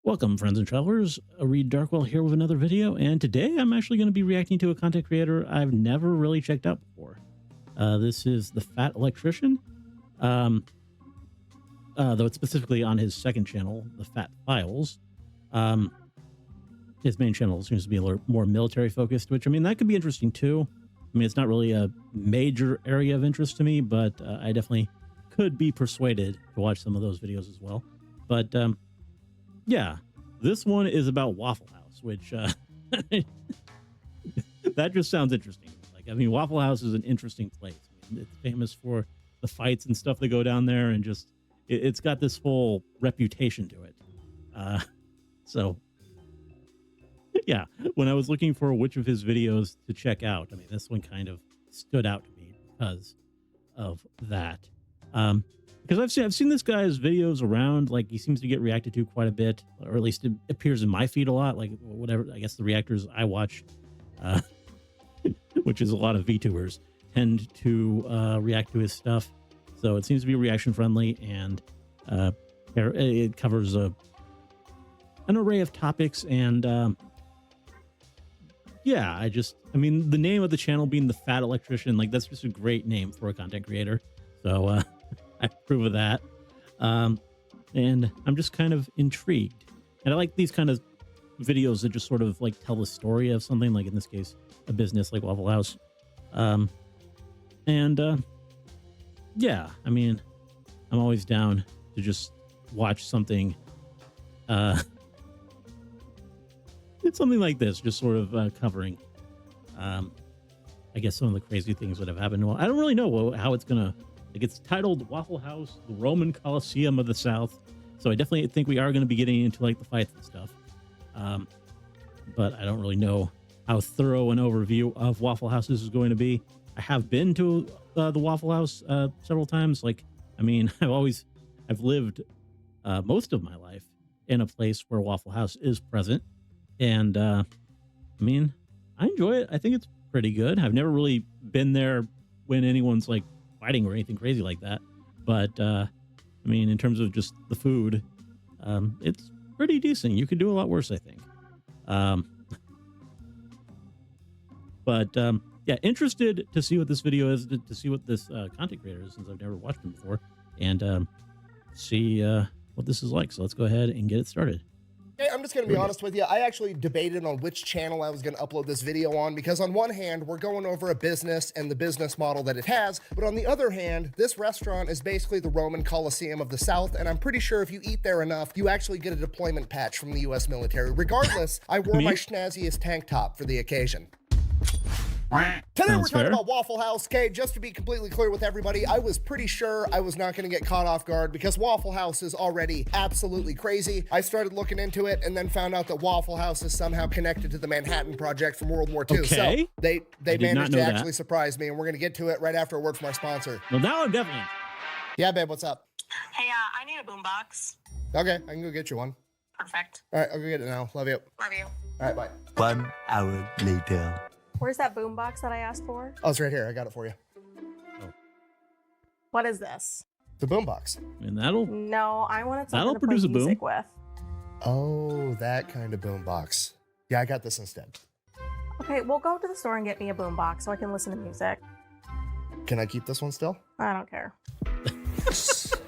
Welcome, friends and travelers. Reed Darkwell here with another video, and today I'm actually going to be reacting to a content creator I've never really checked out before. This is the Fat Electrician, though it's specifically on his second channel, the Fat Files. His main channel seems to be a little more military focused, which, I mean, that could be interesting too. I mean, it's not really a major area of interest to me, but I definitely could be persuaded to watch some of those videos as well. But yeah, this one is about Waffle House, which that just sounds interesting. Like, I mean, Waffle House is an interesting place. I mean, it's famous for the fights and stuff that go down there, and just it's got this whole reputation to it. So yeah, when I was looking for which of his videos to check out, I mean, this one kind of stood out to me because of that. Because I've seen this guy's videos around, like he seems to get reacted to quite a bit, or at least it appears in my feed a lot, like whatever, I guess the reactors I watch, which is a lot of VTubers, tend to react to his stuff. So it seems to be reaction friendly, and it covers an array of topics. And yeah, I mean, the name of the channel being the Fat Electrician, like that's just a great name for a content creator. So I approve of that. And I'm just kind of intrigued. And I like these kind of videos that just sort of like tell the story of something, like in this case, a business like Waffle House. Yeah, I mean, I'm always down to just watch something, it's something like this, just sort of covering, I guess, some of the crazy things that have happened. Well, I don't really know how it's gonna, like, it's titled Waffle House, the Roman Colosseum of the South. So I definitely think we are going to be getting into like the fights and stuff. But I don't really know how thorough an overview of Waffle House this is going to be. I have been to the Waffle House several times. Like, I mean, I've lived most of my life in a place where Waffle House is present. And I mean, I enjoy it. I think it's pretty good. I've never really been there when anyone's like fighting or anything crazy like that. But I mean, in terms of just the food, it's pretty decent. You could do a lot worse, I think. Yeah, interested to see what this video is, to see what this content creator is, since I've never watched him before, and see what this is like. So let's go ahead and get it started. Hey, I'm just going to be honest with you. I actually debated on which channel I was going to upload this video on, because on one hand, we're going over a business and the business model that it has. But on the other hand, this restaurant is basically the Roman Colosseum of the South. And I'm pretty sure if you eat there enough, you actually get a deployment patch from the US military. Regardless, I wore my schnazziest tank top for the occasion. Today we're talking about Waffle House. Okay, just to be completely clear with everybody, I was pretty sure I was not going to get caught off guard, because Waffle House is already absolutely crazy. I started looking into it and then found out that Waffle House is somehow connected to the Manhattan Project from World War II. Okay. So they managed to actually surprise me, and we're going to get to it right after a word from our sponsor. Well, now I'm definitely. Yeah, babe, what's up? Hey, I need a boombox. Okay, I can go get you one. Perfect. All right, I'll go get it now. Love you. Love you. All right, bye. 1 hour later. Where's that boombox that I asked for? Oh, it's right here. I got it for you. What is this? The boombox. And that'll. No, I wanted something That'll to play produce a boom. music with. Oh, that kind of boombox. Yeah, I got this instead. Okay, we'll go to the store and get me a boombox so I can listen to music. Can I keep this one still? I don't care.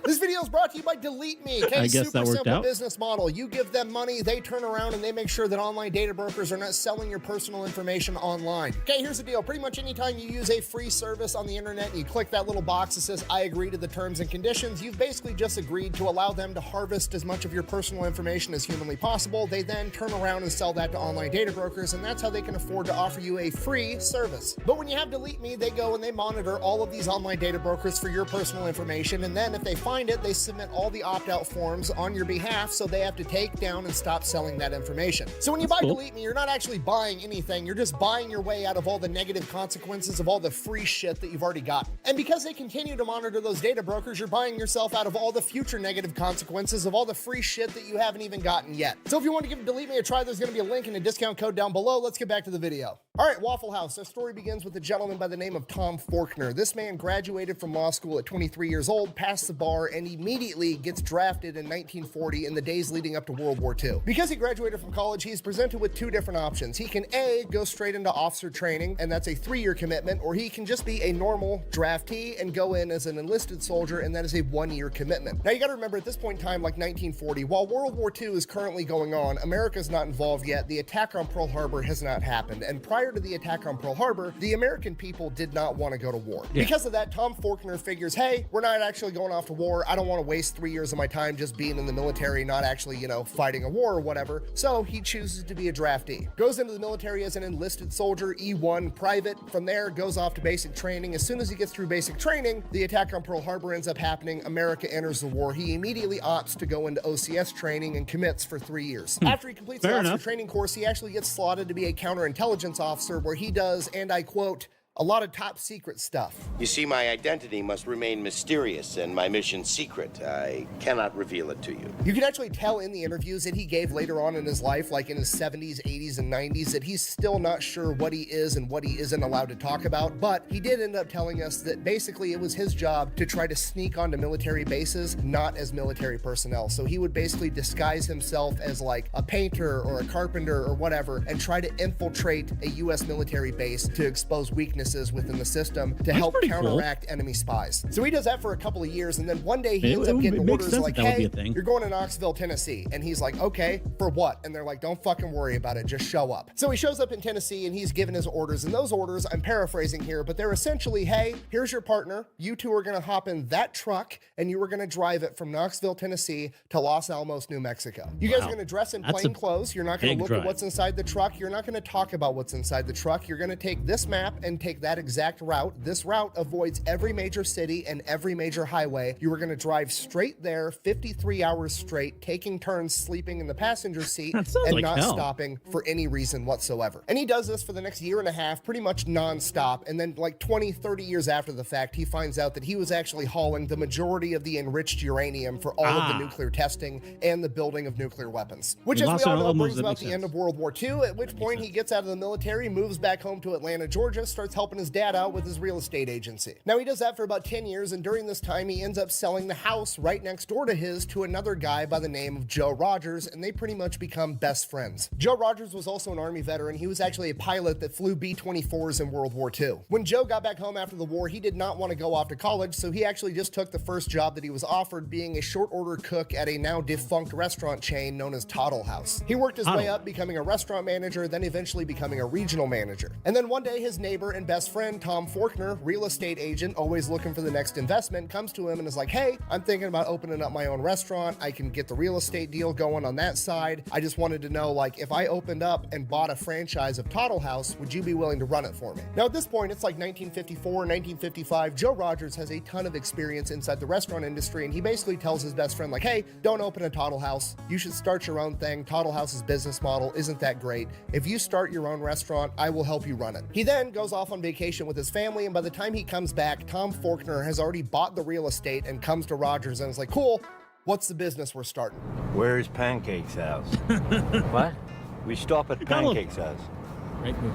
This video is brought to you by Delete Me. Okay, I guess super that worked simple out. business model. You give them money, they turn around and they make sure that online data brokers are not selling your personal information online. Okay, here's the deal. Pretty much anytime you use a free service on the internet and you click that little box that says, I agree to the terms and conditions, you've basically just agreed to allow them to harvest as much of your personal information as humanly possible. They then turn around and sell that to online data brokers, and that's how they can afford to offer you a free service. But when you have Delete Me, they go and they monitor all of these online data brokers for your personal information, and then if they find it, they submit all the opt-out forms on your behalf, so they have to take down and stop selling that information. So when you buy Delete Me, you're not actually buying anything, you're just buying your way out of all the negative consequences of all the free shit that you've already gotten. And because they continue to monitor those data brokers, you're buying yourself out of all the future negative consequences of all the free shit that you haven't even gotten yet. So if you want to give Delete Me a try, there's going to be a link and a discount code down below. Let's get back to the video. All right, Waffle House. Our story begins with a gentleman by the name of Tom Faulkner. This man graduated from law school at 23 years old, passed the bar, and immediately gets drafted in 1940 in the days leading up to World War II. Because he graduated from college, he's presented with two different options. He can A, go straight into officer training, and that's a 3-year commitment, or he can just be a normal draftee and go in as an enlisted soldier, and that is a 1-year commitment. Now, you gotta remember, at this point in time, like 1940, while World War II is currently going on, America's not involved yet. The attack on Pearl Harbor has not happened, and prior to the attack on Pearl Harbor, the American people did not want to go to war. Yeah. Because of that, Tom Faulkner figures, hey, we're not actually going off to war. I don't want to waste 3 years of my time just being in the military, not actually, fighting a war or whatever. So he chooses to be a draftee. Goes into the military as an enlisted soldier, E1 private. From there, goes off to basic training. As soon as he gets through basic training, the attack on Pearl Harbor ends up happening. America enters the war. He immediately opts to go into OCS training and commits for 3 years. After he completes the officer training course, he actually gets slotted to be a counterintelligence officer, where he does, and I quote, a lot of top secret stuff. You see, my identity must remain mysterious and my mission secret. I cannot reveal it to you. You can actually tell in the interviews that he gave later on in his life, like in his 70s, 80s, and 90s, that he's still not sure what he is and what he isn't allowed to talk about. But he did end up telling us that basically it was his job to try to sneak onto military bases, not as military personnel. So he would basically disguise himself as like a painter or a carpenter or whatever, and try to infiltrate a U.S. military base to expose weaknesses within the system to help counteract enemy spies. So he does that for a couple of years, and then one day he ends up getting orders like, hey, you're going to Knoxville, Tennessee. And he's like, okay, for what? And they're like, don't fucking worry about it, just show up. So he shows up in Tennessee and he's given his orders, and those orders, I'm paraphrasing here, but they're essentially, hey, here's your partner. You two are gonna hop in that truck and you are gonna drive it from Knoxville, Tennessee to Los Alamos, New Mexico. You guys are gonna dress in plain clothes. You're not gonna look at what's inside the truck. You're not gonna talk about what's inside the truck. You're gonna take this map and take that exact route. This route avoids every major city and every major highway. You are going to drive straight there 53 hours straight, taking turns sleeping in the passenger seat and like not stopping for any reason whatsoever. And he does this for the next year and a half, pretty much non-stop. And then like 20, 30 years after the fact, he finds out that he was actually hauling the majority of the enriched uranium for all of the nuclear testing and the building of nuclear weapons. Which, as we all know, brings about the end of World War II, at which point he gets out of the military, moves back home to Atlanta, Georgia, starts helping his dad out with his real estate agency. Now he does that for about 10 years, and during this time he ends up selling the house right next door to his to another guy by the name of Joe Rogers, and they pretty much become best friends. Joe Rogers was also an Army veteran. He was actually a pilot that flew B-24s in World War II. When Joe got back home after the war, he did not want to go off to college, so he actually just took the first job that he was offered, being a short order cook at a now defunct restaurant chain known as Tuttle House. He worked his way up, becoming a restaurant manager, then eventually becoming a regional manager. And then one day his neighbor and best friend Tom Faulkner, real estate agent, always looking for the next investment, comes to him and is like, hey, I'm thinking about opening up my own restaurant. I can get the real estate deal going on that side. I just wanted to know, like, if I opened up and bought a franchise of Tuttle House, would you be willing to run it for me? Now, at this point, it's like 1954, 1955. Joe Rogers has a ton of experience inside the restaurant industry, and he basically tells his best friend, like, hey, don't open a Tuttle House. You should start your own thing. Tuttle House's business model isn't that great. If you start your own restaurant, I will help you run it. He then goes off on vacation with his family, and by the time he comes back, Tom Faulkner has already bought the real estate and comes to Rogers and is like, cool, what's the business we're starting? Where's Pancake's house? What? We stop at Pancake's house. Right move.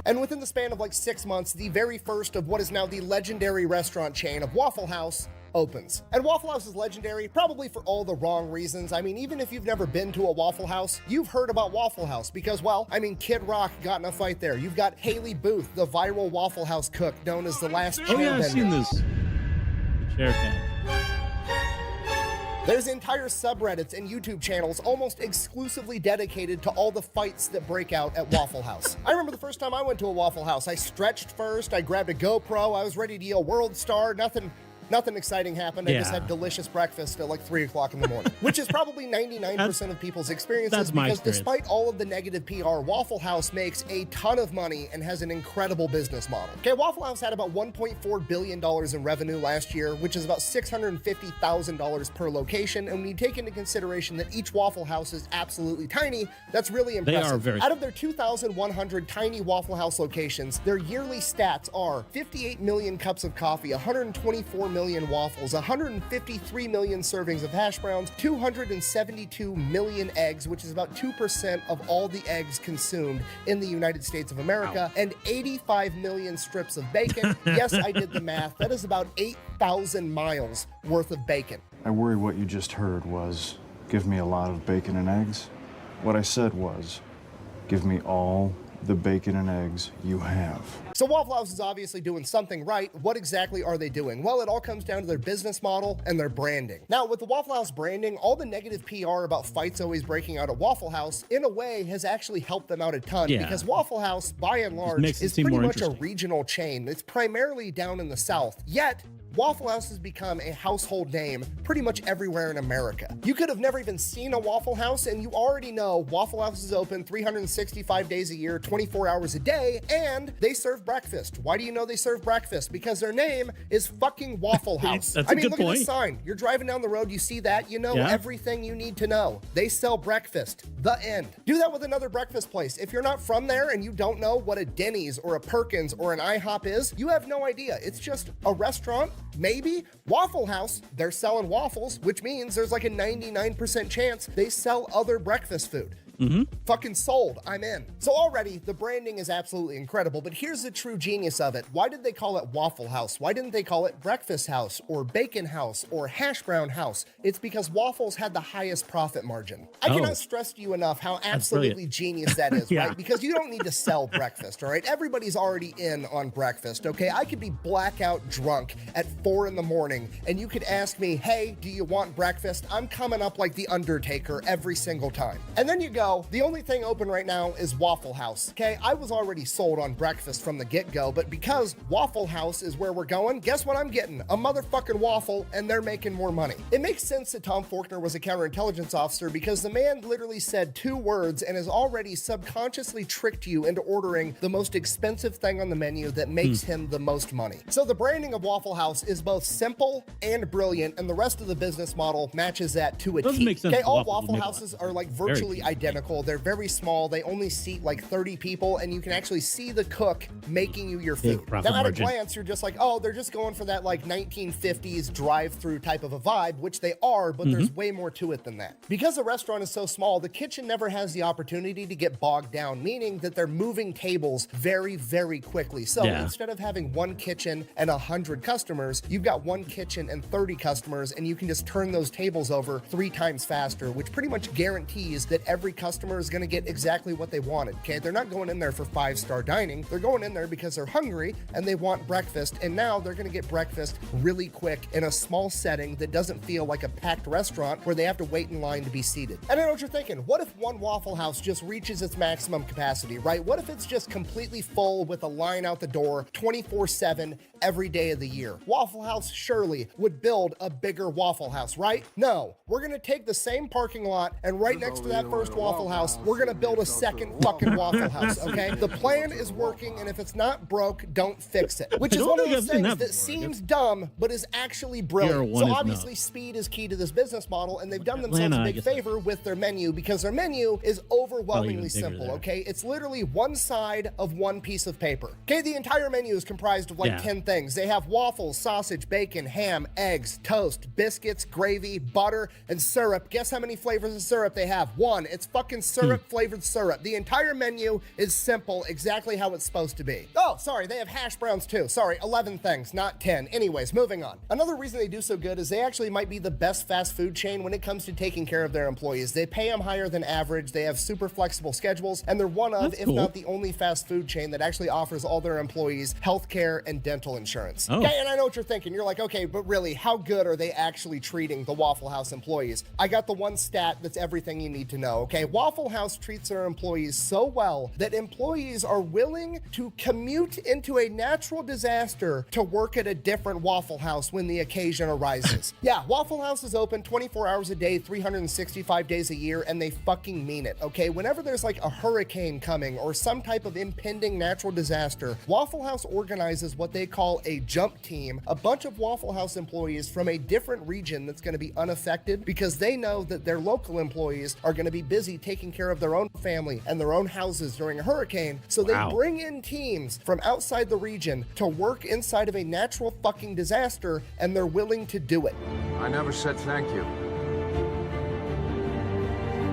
And within the span of like 6 months, the very first of what is now the legendary restaurant chain of Waffle House opens. And Waffle House is legendary, probably for all the wrong reasons. I mean, even if you've never been to a Waffle House, you've heard about Waffle House because, well, I mean, Kid Rock got in a fight there. You've got Haley Booth, the viral Waffle House cook known as the Last Chair Bender. I've seen this. The chair can. There's entire subreddits and YouTube channels almost exclusively dedicated to all the fights that break out at Waffle House. I remember the first time I went to a Waffle House, I stretched first, I grabbed a GoPro, I was ready to yell World Star, nothing exciting happened. I just had delicious breakfast at like 3 o'clock in the morning, which is probably 99% of people's experiences because despite all of the negative PR, Waffle House makes a ton of money and has an incredible business model. Okay, Waffle House had about $1.4 billion in revenue last year, which is about $650,000 per location. And when you take into consideration that each Waffle House is absolutely tiny, that's really impressive. They are very. Out of their 2,100 tiny Waffle House locations, their yearly stats are 58 million cups of coffee, 124 million waffles, 153 million servings of hash browns, 272 million eggs, which is about 2% of all the eggs consumed in the United States of America, and 85 million strips of bacon. Yes, I did the math. That is about 8,000 miles worth of bacon. I worry what you just heard was, give me a lot of bacon and eggs. What I said was, give me all the bacon and eggs you have. So Waffle House is obviously doing something right. What exactly are they doing? Well, it all comes down to their business model and their branding. Now, with the Waffle House branding, all the negative PR about fights always breaking out at Waffle House, in a way, has actually helped them out a ton, because Waffle House, by and large, is pretty much a regional chain. It's primarily down in the South, yet Waffle House has become a household name pretty much everywhere in America. You could have never even seen a Waffle House, and you already know Waffle House is open 365 days a year, 24 hours a day, and they serve breakfast. Why do you know they serve breakfast? Because their name is fucking Waffle House. That's a good look point. at the sign. You're driving down the road, you see that, you know everything you need to know. They sell breakfast. The end. Do that with another breakfast place. If you're not from there and you don't know what a Denny's or a Perkins or an IHOP is, you have no idea. It's just a restaurant. Maybe. Waffle House, they're selling waffles, which means there's like a 99% chance they sell other breakfast food. Fucking sold. I'm in. So already, the branding is absolutely incredible, but here's the true genius of it. Why did they call it Waffle House? Why didn't they call it Breakfast House or Bacon House or Hash Brown House? It's because waffles had the highest profit margin. I cannot stress to you enough how absolutely genius that is, right? Because you don't need to sell breakfast, all right? Everybody's already in on breakfast, okay? I could be blackout drunk at 4 in the morning, and you could ask me, hey, do you want breakfast? I'm coming up like the Undertaker every single time. And then you go, the only thing open right now is Waffle House, okay? I was already sold on breakfast from the get-go, but because Waffle House is where we're going, guess what I'm getting? A motherfucking waffle, and they're making more money. It makes sense that Tom Faulkner was a counterintelligence officer because the man literally said 2 words and has already subconsciously tricked you into ordering the most expensive thing on the menu that makes him the most money. So the branding of Waffle House is both simple and brilliant, and the rest of the business model matches that to a T. Okay, all Waffle Houses are like virtually identical. They're very small. They only seat like 30 people, and you can actually see the cook making you your food. Now, at a glance, you're just like, oh, they're just going for that like 1950s drive-through type of a vibe, which they are, but there's way more to it than that. Because the restaurant is so small, the kitchen never has the opportunity to get bogged down, meaning that they're moving tables very, very quickly. So instead of having one kitchen and 100 customers, you've got one kitchen and 30 customers, and you can just turn those tables over 3 times faster, which pretty much guarantees that every customer is going to get exactly what they wanted, okay? They're not going in there for 5-star dining. They're going in there because they're hungry and they want breakfast, and now they're going to get breakfast really quick in a small setting that doesn't feel like a packed restaurant where they have to wait in line to be seated. And I know what you're thinking. What if one Waffle House just reaches its maximum capacity, right? What if it's just completely full with a line out the door 24/7 every day of the year? Waffle House surely would build a bigger Waffle House, right? No. We're going to take the same parking lot, and right next to that first Waffle House, we're going to build a second fucking Waffle House, okay? The plan is working, and if it's not broke, don't fix it. Which is one of those things that seems dumb, but is actually brilliant. So obviously speed is key to this business model, and they've done themselves a big favor with their menu because their menu is overwhelmingly simple, okay? It's literally one side of one piece of paper. Okay, the entire menu is comprised of like 10 things. They have waffles, sausage, bacon, ham, eggs, toast, biscuits, gravy, butter, and syrup. Guess how many flavors of syrup they have? 1. It's fucking syrup flavored syrup. The entire menu is simple, exactly how it's supposed to be. Oh, sorry, they have hash browns too. Sorry, 11 things, not 10. Anyways, moving on. Another reason they do so good is they actually might be the best fast food chain when it comes to taking care of their employees. They pay them higher than average, they have super flexible schedules, and they're one of, if not the only fast food chain that actually offers all their employees healthcare and dental insurance. Okay, and I know what you're thinking. You're like, okay, but really, how good are they actually treating the Waffle House employees? I got the one stat that's everything you need to know, okay? Waffle House treats their employees so well that employees are willing to commute into a natural disaster to work at a different Waffle House when the occasion arises. Yeah, Waffle House is open 24 hours a day, 365 days a year, and they fucking mean it, okay? Whenever there's like a hurricane coming or some type of impending natural disaster, Waffle House organizes what they call a jump team, a bunch of Waffle House employees from a different region that's going to be unaffected because they know that their local employees are going to be busy taking care of their own family and their own houses during a hurricane, so they bring in teams from outside the region to work inside of a natural fucking disaster, and they're willing to do it. I never said thank you.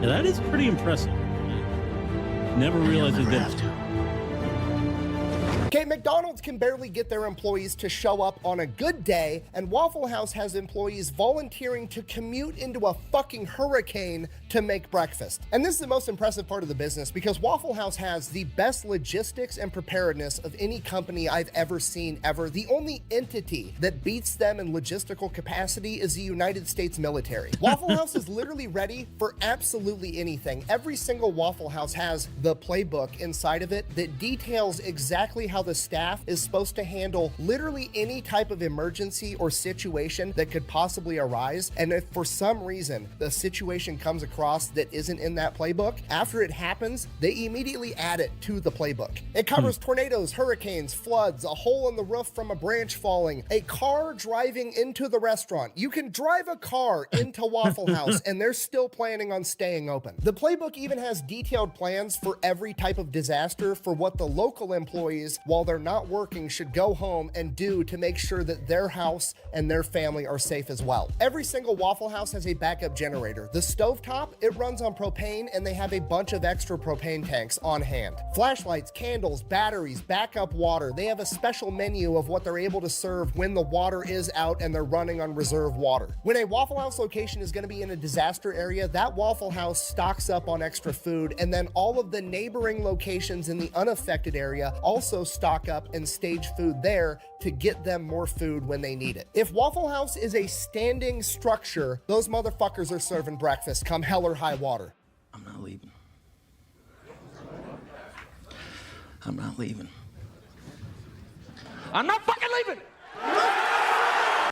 Yeah, that is pretty impressive. I never realized they did it. Okay, McDonald's can barely get their employees to show up on a good day, and Waffle House has employees volunteering to commute into a fucking hurricane to make breakfast. And this is the most impressive part of the business, because Waffle House has the best logistics and preparedness of any company I've ever seen ever. The only entity that beats them in logistical capacity is the United States military. Waffle House is literally ready for absolutely anything. Every single Waffle House has the playbook inside of it that details exactly how the staff is supposed to handle literally any type of emergency or situation that could possibly arise. And if for some reason the situation comes across that isn't in that playbook, after it happens, they immediately add it to the playbook. It covers tornadoes, hurricanes, floods, a hole in the roof from a branch falling, a car driving into the restaurant. You can drive a car into Waffle House and they're still planning on staying open. The playbook even has detailed plans for every type of disaster for what the local employees, while they're not working, should go home and do to make sure that their house and their family are safe as well. Every single Waffle House has a backup generator. The stovetop, it runs on propane, and they have a bunch of extra propane tanks on hand. Flashlights, candles, batteries, backup water. They have a special menu of what they're able to serve when the water is out and they're running on reserve water. When a Waffle House location is going to be in a disaster area, that Waffle House stocks up on extra food, and then all of the neighboring locations in the unaffected area also stock up and stage food there to get them more food when they need it. If Waffle House is a standing structure, those motherfuckers are serving breakfast come hell or high water. I'm not leaving. I'm not leaving. I'm not fucking leaving!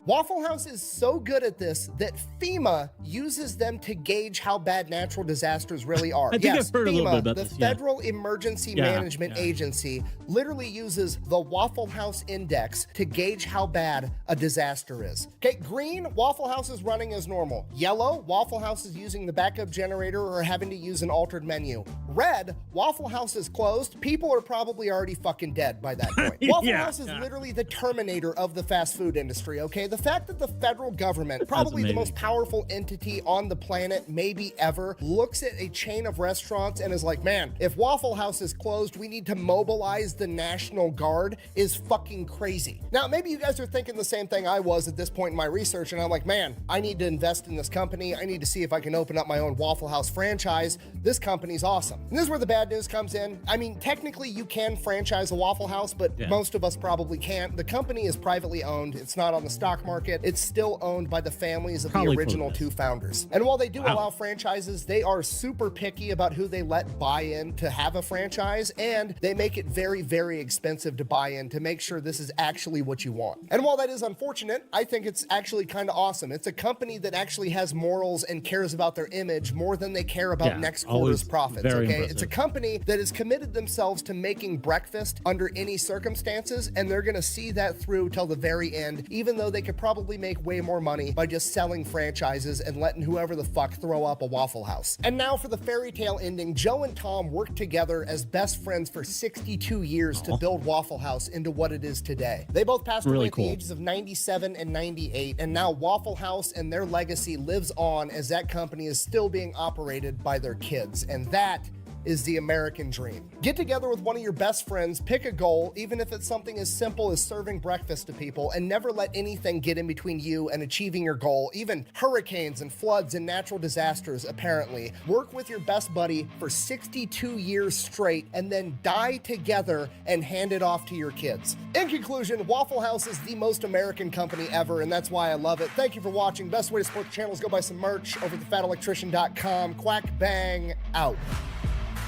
Waffle House is so good at this that FEMA uses them to gauge how bad natural disasters really are. I think I've heard a little bit about the this, Federal Emergency Management Agency, literally uses the Waffle House Index to gauge how bad a disaster is. Okay, green, Waffle House is running as normal. Yellow, Waffle House is using the backup generator or having to use an altered menu. Red, Waffle House is closed. People are probably already fucking dead by that point. Waffle House is literally the Terminator of the fast food industry, okay? The fact that the federal government, probably the most powerful entity on the planet, maybe ever, looks at a chain of restaurants and is like, man, if Waffle House is closed, we need to mobilize the National Guard, is fucking crazy. Now, maybe you guys are thinking the same thing I was at this point in my research, and I'm like, man, I need to invest in this company. I need to see if I can open up my own Waffle House franchise. This company's awesome. And this is where the bad news comes in. I mean, technically you can franchise a Waffle House, but most of us probably can't. The company is privately owned. It's not on the stock market. It's still owned by the families of the original two founders. And while they do allow franchises, they are super picky about who they let buy in to have a franchise, and they make it very, very expensive to buy in to make sure this is actually what you want. And while that is unfortunate, I think it's actually kind of awesome. It's a company that actually has morals and cares about their image more than they care about next quarter's profits, okay? Impressive. It's a company that has committed themselves to making breakfast under any circumstances, and they're gonna see that through till the very end, even though they could probably make way more money by just selling franchises and letting whoever the fuck throw up a Waffle House. And now for the fairy tale ending, Joe and Tom worked together as best friends for 62 years to build Waffle House into what it is today. They both passed away at the ages of 97 and 98, and now Waffle House and their legacy lives on as that company is still being operated by their kids, and that is the American dream. Get together with one of your best friends, pick a goal, even if it's something as simple as serving breakfast to people, and never let anything get in between you and achieving your goal, even hurricanes and floods and natural disasters, apparently. Work with your best buddy for 62 years straight, and then die together and hand it off to your kids. In conclusion, Waffle House is the most American company ever, and that's why I love it. Thank you for watching. Best way to support the channel is go buy some merch over at thefatelectrician.com. Quack bang out.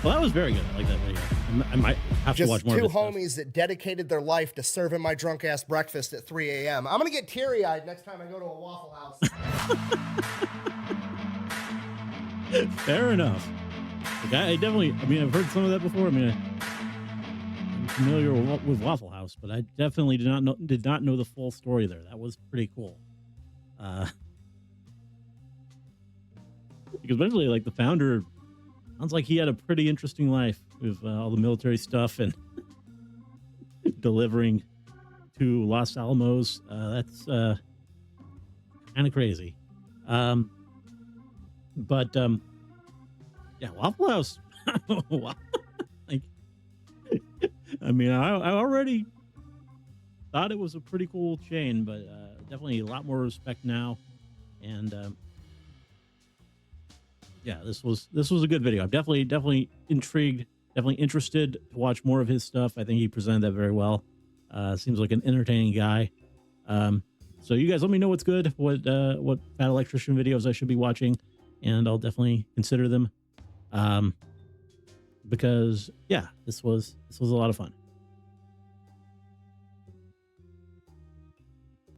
Well, that was very good. I like that video. I might have to watch more of Just this two homies that dedicated their life to serving my drunk ass breakfast at 3 a.m. I'm gonna get teary-eyed next time I go to a Waffle House. Fair enough. Like, I definitely, I mean, I've heard some of that before. I mean, I'm familiar with Waffle House, but I definitely did not know the full story there. That was pretty cool. Because eventually, like, the founder Sounds like he had a pretty interesting life with all the military stuff and delivering to Los Alamos. That's kind of crazy. But yeah, Waffle House. Like, I mean, I already thought it was a pretty cool chain, but definitely a lot more respect now. And yeah, this was a good video. I'm definitely intrigued, definitely interested to watch more of his stuff. I think he presented that very well. Seems like an entertaining guy. So you guys let me know what's good, what Fat Electrician videos I should be watching, and I'll definitely consider them. Because yeah, this was a lot of fun.